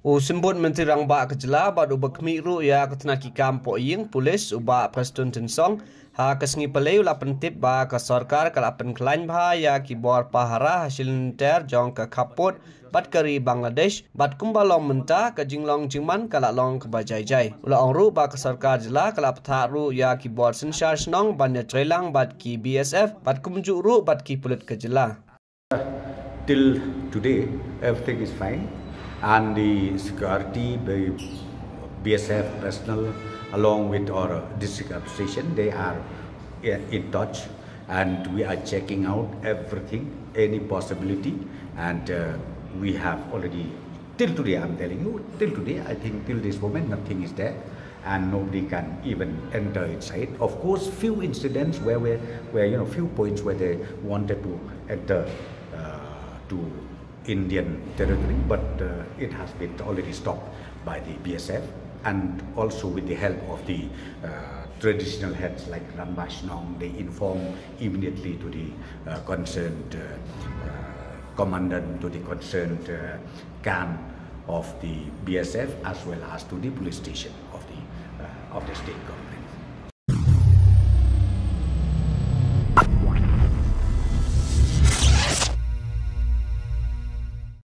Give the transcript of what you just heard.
Sembut Menteri Rangba Kejela bad ubak miru ya ketenaki kampo ying polis ubak Preston Tensong ha kesengi peleu la pentip ba ke sarkar kalapen kelain bah ya kibor Pahara hasil nter jong ke Khappud bat keri Bangladesh bat kumbalong mentah ke jinglong jingman kalalong ke bajai-jai. Ula ongru ba ke sarkar jela kalap taru ya kibor sensar senong banya trelang bat ki BSF bat kumjuk ru bat ki Pulit Kejela. Till today, everything is fine, and the security, the BSF personnel, along with our district administration, they are in touch, and we are checking out everything, any possibility, and we have already, till today, I'm telling you, till today, I think till this moment, nothing is there, and nobody can even enter inside. Of course, few incidents where few points where they wanted to enter to Indian territory, but it has been already stopped by the BSF, and also with the help of the traditional heads like Rambashnong, they inform immediately to the concerned commandant, to the concerned camp of the BSF, as well as to the police station of the state government.